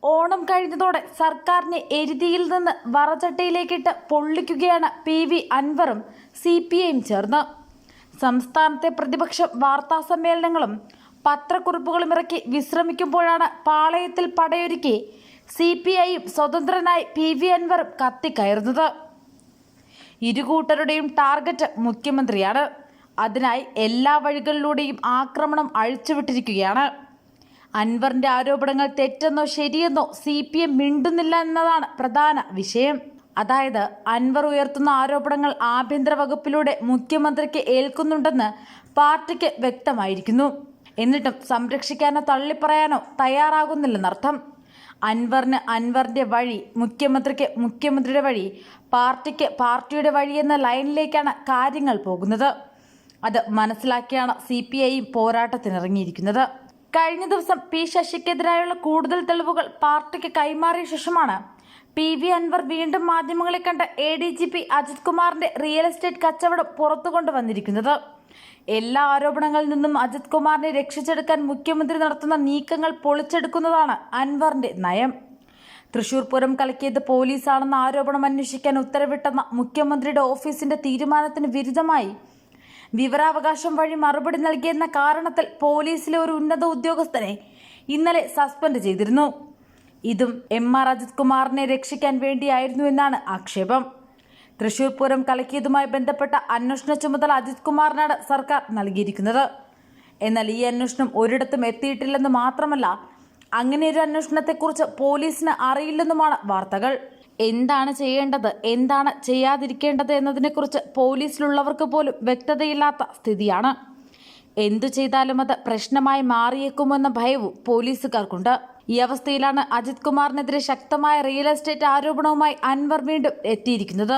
ഓണം കഴിഞ്ഞതോടെ സർക്കാരിനെ എരുതിയിൽ നിന്ന് വറചട്ടിയിലേക്കിട്ട് പൊള്ളിക്കുകയാണ് PV അൻവറും CPIയും ചേർന്ന്. സംസ്ഥാനത്തെ പ്രതിപക്ഷം വാർത്താസമ്മേളനങ്ങളും പത്രക്കുറിപ്പുകളും ഇറക്കി വിശ്രമിക്കുമ്പോഴാണ് പാളയത്തിൽ പടയൊരുക്കി CPIയും സ്വതന്ത്രനായി PV അൻവറും കത്തിക്കയറുന്നത്. ഇരുകൂട്ടരുടെയും ടാർഗറ്റ് മുഖ്യമന്ത്രിയാണ്. അതിനായി എല്ലാ വഴികളിലൂടെയും ആക്രമണം അഴിച്ചുവിട്ടിരിക്കുകയാണ്. അൻവറിന്റെ ആരോപണങ്ങൾ തെറ്റെന്നോ ശരിയെന്നോ CPM മിണ്ടുന്നില്ല എന്നതാണ് പ്രധാന വിഷയം. അതായത് അൻവർ ഉയർത്തുന്ന ആരോപണങ്ങൾ ആഭ്യന്തര വകുപ്പിലൂടെ മുഖ്യമന്ത്രിക്ക് ഏൽക്കുന്നുണ്ടെന്ന് പാർട്ടിക്ക് വ്യക്തമായിരിക്കുന്നു. എന്നിട്ടും സംരക്ഷിക്കാനോ തള്ളിപ്പറയാനോ തയ്യാറാകുന്നില്ലെന്നർത്ഥം. അൻവറിന് അൻവറിന്റെ വഴി, മുഖ്യമന്ത്രിക്ക് മുഖ്യമന്ത്രിയുടെ വഴി, പാർട്ടിക്ക് പാർട്ടിയുടെ വഴി എന്ന ലൈനിലേക്കാണ് കാര്യങ്ങൾ പോകുന്നത്. അത് മനസ്സിലാക്കിയാണ് CPIയും പോരാട്ടത്തിനിറങ്ങിയിരിക്കുന്നത്. കഴിഞ്ഞ ദിവസം P ശശിക്കെതിരായുള്ള കൂടുതൽ തെളിവുകൾ പാർട്ടിക്ക് കൈമാറിയ ശേഷമാണ് PV അൻവർ വീണ്ടും മാധ്യമങ്ങളെ കണ്ട് ADGP അജിത് കുമാറിന്റെ റിയൽ എസ്റ്റേറ്റ് കച്ചവടം പുറത്തു കൊണ്ടുവന്നിരിക്കുന്നത്. എല്ലാ ആരോപണങ്ങളിൽ നിന്നും അജിത് കുമാറിനെ രക്ഷിച്ചെടുക്കാൻ മുഖ്യമന്ത്രി നടത്തുന്ന നീക്കങ്ങൾ പൊളിച്ചെടുക്കുന്നതാണ് അൻവറിന്റെ നയം. തൃശൂർ പൂരം കലക്കിയത് പോലീസാണെന്ന ആരോപണം അന്വേഷിക്കാൻ ഉത്തരവിട്ടെന്ന മുഖ്യമന്ത്രിയുടെ ഓഫീസിന്റെ തീരുമാനത്തിന് വിരുദ്ധമായി വിവരാവകാശം വഴി മറുപടി നൽകിയെന്ന കാരണത്തിൽ പോലീസിലെ ഒരു ഉന്നത ഉദ്യോഗസ്ഥനെ ഇന്നലെ സസ്പെൻഡ് ചെയ്തിരുന്നു. ഇതും MR അജിത് കുമാറിനെ രക്ഷിക്കാൻ വേണ്ടിയായിരുന്നു എന്നാണ് ആക്ഷേപം. തൃശൂർ പൂരം കലക്കിയതുമായി ബന്ധപ്പെട്ട അന്വേഷണ ചുമതല അജിത് കുമാറിനാണ് സർക്കാർ നൽകിയിരിക്കുന്നത്. എന്നാൽ ഈ അന്വേഷണം ഒരിടത്തും എത്തിയിട്ടില്ലെന്ന് മാത്രമല്ല, അങ്ങനെയൊരു അന്വേഷണത്തെക്കുറിച്ച് പോലീസിന് അറിയില്ലെന്നുമാണ് വാർത്തകൾ. എന്താണ് ചെയ്യേണ്ടത്, എന്താണ് ചെയ്യാതിരിക്കേണ്ടത് എന്നതിനെക്കുറിച്ച് പോലീസിലുള്ളവർക്ക് പോലും വ്യക്തതയില്ലാത്ത സ്ഥിതിയാണ്. എന്തു ചെയ്താലും അത് പ്രശ്നമായി മാറിയേക്കുമെന്ന ഭയവും പോലീസുകാർക്കുണ്ട്. ഈ അവസ്ഥയിലാണ് അജിത് കുമാറിനെതിരെ ശക്തമായ റിയൽ എസ്റ്റേറ്റ് ആരോപണവുമായി അൻവർ വീണ്ടും എത്തിയിരിക്കുന്നത്.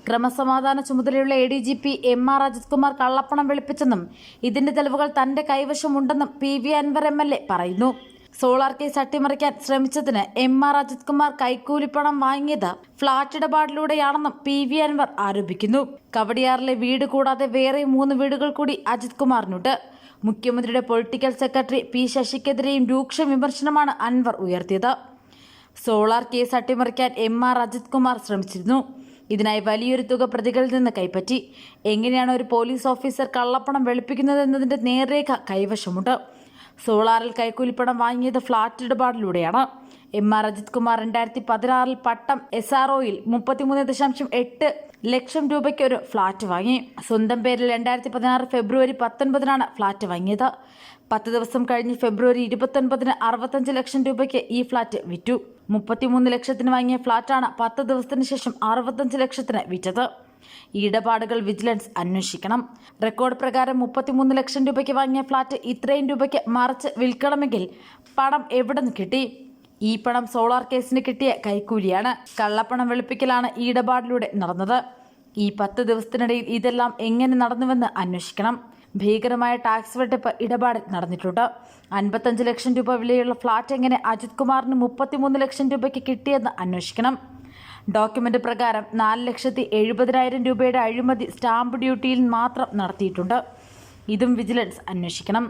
ക്രമസമാധാന ചുമതലയുള്ള ADGP MR അജിത് കുമാർ കള്ളപ്പണം വെളുപ്പിച്ചെന്നും ഇതിന്റെ തെളിവുകൾ തന്റെ കൈവശമുണ്ടെന്നും PV അൻവർ MLA പറയുന്നു. സോളാർ കേസ് അട്ടിമറിക്കാൻ ശ്രമിച്ചതിന് MR അജിത് കുമാർ കൈക്കൂലിപ്പണം വാങ്ങിയത് ഫ്ളാറ്റ് ഇടപാടിലൂടെയാണെന്നും PV അൻവർ ആരോപിക്കുന്നു. കവടിയാറിലെ വീട് കൂടാതെ വേറെ 3 വീടുകൾ കൂടി അജിത് കുമാറിനുണ്ട്. മുഖ്യമന്ത്രിയുടെ പൊളിറ്റിക്കൽ സെക്രട്ടറി P ശശിക്കെതിരെയും രൂക്ഷ വിമർശനമാണ് അൻവർ ഉയർത്തിയത്. സോളാർ കേസ് അട്ടിമറിക്കാൻ MR അജിത് കുമാർ ശ്രമിച്ചിരുന്നു. ഇതിനായി വലിയൊരു തുക പ്രതികളിൽ നിന്ന് കൈപ്പറ്റി. എങ്ങനെയാണ് ഒരു പോലീസ് ഓഫീസർ കള്ളപ്പണം വെളുപ്പിക്കുന്നത് എന്നതിന്റെ നേർരേഖ കൈവശമുണ്ട്. സോളാറിൽ കൈക്കൂലിപ്പണം വാങ്ങിയത് ഫ്ളാറ്റ് ഇടപാടിലൂടെയാണ്. MR അജിത് കുമാർ 2016 പട്ടം SROയിൽ 33.8 ലക്ഷം രൂപയ്ക്ക് ഒരു ഫ്ളാറ്റ് വാങ്ങി. സ്വന്തം പേരിൽ 2016 ഫെബ്രുവരി 19 ഫ്ളാറ്റ് വാങ്ങിയത്. 10 ദിവസം കഴിഞ്ഞ് ഫെബ്രുവരി 29 65 ലക്ഷം രൂപയ്ക്ക് ഈ ഫ്ളാറ്റ് വിറ്റു. 33 ലക്ഷത്തിന് വാങ്ങിയ ഫ്ളാറ്റാണ് 10 ദിവസത്തിന് ശേഷം 65 ലക്ഷത്തിന് വിറ്റത്. ഈ ഇടപാടുകൾ വിജിലൻസ് അന്വേഷിക്കണം. റെക്കോർഡ് പ്രകാരം 33 ലക്ഷം രൂപയ്ക്ക് വാങ്ങിയ ഫ്ളാറ്റ് ഇത്രയും രൂപയ്ക്ക് മറിച്ച് വിൽക്കണമെങ്കിൽ പണം എവിടെ നിന്ന് കിട്ടി? ഈ പണം സോളാർ കേസിന് കിട്ടിയ കൈക്കൂലിയാണ്. കള്ളപ്പണം വെളുപ്പിക്കലാണ് ഈ ഇടപാടിലൂടെ നടന്നത്. ഈ 10 ദിവസത്തിനിടയിൽ ഇതെല്ലാം എങ്ങനെ നടന്നുവെന്ന് അന്വേഷിക്കണം. ഭീകരമായ ടാക്സ് വെട്ടിപ്പ് ഇടപാടിൽ നടന്നിട്ടുണ്ട്. 55 ലക്ഷം രൂപ വിലയുള്ള ഫ്ളാറ്റ് എങ്ങനെ അജിത് കുമാറിന് 33 ലക്ഷം രൂപയ്ക്ക് കിട്ടിയെന്ന് അന്വേഷിക്കണം. ഡോക്യുമെന്റ് പ്രകാരം 4,70,000 രൂപയുടെ അഴിമതി സ്റ്റാമ്പ് ഡ്യൂട്ടിയിൽ മാത്രം നടത്തിയിട്ടുണ്ട്. ഇതും വിജിലൻസ് അന്വേഷിക്കണം.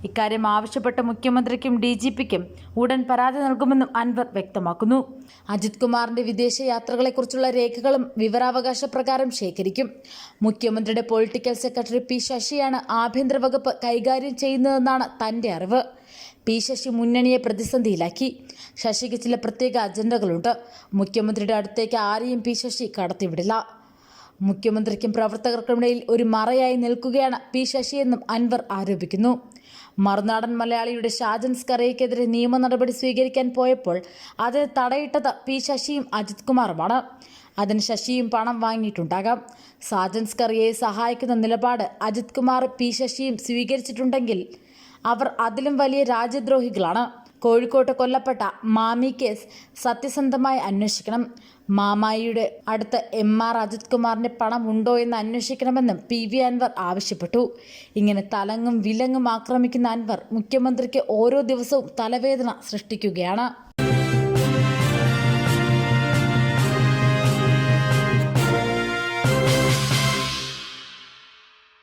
ഇക്കാര്യം ആവശ്യപ്പെട്ട മുഖ്യമന്ത്രിക്കും DGPക്കും ഉടൻ പരാതി നൽകുമെന്നും അൻവർ വ്യക്തമാക്കുന്നു. അജിത് കുമാറിന്റെ വിദേശ യാത്രകളെക്കുറിച്ചുള്ള രേഖകളും വിവരാവകാശ പ്രകാരം ശേഖരിക്കും. മുഖ്യമന്ത്രിയുടെ പൊളിറ്റിക്കൽ സെക്രട്ടറി P ശശിയാണ് ആഭ്യന്തര വകുപ്പ് കൈകാര്യം ചെയ്യുന്നതെന്നാണ് തന്റെ അറിവ്. P ശശി മുന്നണിയെ പ്രതിസന്ധിയിലാക്കി. ശശിക്ക് ചില പ്രത്യേക അജണ്ടകളുണ്ട്. മുഖ്യമന്ത്രിയുടെ അടുത്തേക്ക് ആരെയും P ശശി കടത്തിവിടില്ല. മുഖ്യമന്ത്രിക്കും പ്രവർത്തകർക്കുമിടയിൽ ഒരു മറയായി നിൽക്കുകയാണ് P ശശിയെന്നും അൻവർ ആരോപിക്കുന്നു. മറുനാടൻ മലയാളിയുടെ ഷാജൻ സ്കറിയയ്ക്കെതിരെ നിയമ നടപടി സ്വീകരിക്കാൻ പോയപ്പോൾ അതിന് തടയിട്ടത് P ശശിയും അജിത് കുമാറുമാണ്. അതിന് ശശിയും പണം വാങ്ങിയിട്ടുണ്ടാകാം. ഷാജൻ സ്കറിയയെ സഹായിക്കുന്ന നിലപാട് അജിത് കുമാർ P ശശിയും സ്വീകരിച്ചിട്ടുണ്ടെങ്കിൽ അവർ അതിലും വലിയ രാജ്യദ്രോഹികളാണ്. കോഴിക്കോട്ട് കൊല്ലപ്പെട്ട മാമി കേസ് സത്യസന്ധമായി അന്വേഷിക്കണം. മാമായിയുടെ അടുത്ത് MR അജിത് കുമാറിന്റെ പണം ഉണ്ടോ എന്ന് അന്വേഷിക്കണമെന്നും PV അൻവർ ആവശ്യപ്പെട്ടു. ഇങ്ങനെ തലങ്ങും വിലങ്ങും ആക്രമിക്കുന്ന അൻവർ മുഖ്യമന്ത്രിക്ക് ഓരോ ദിവസവും തലവേദന സൃഷ്ടിക്കുകയാണ്.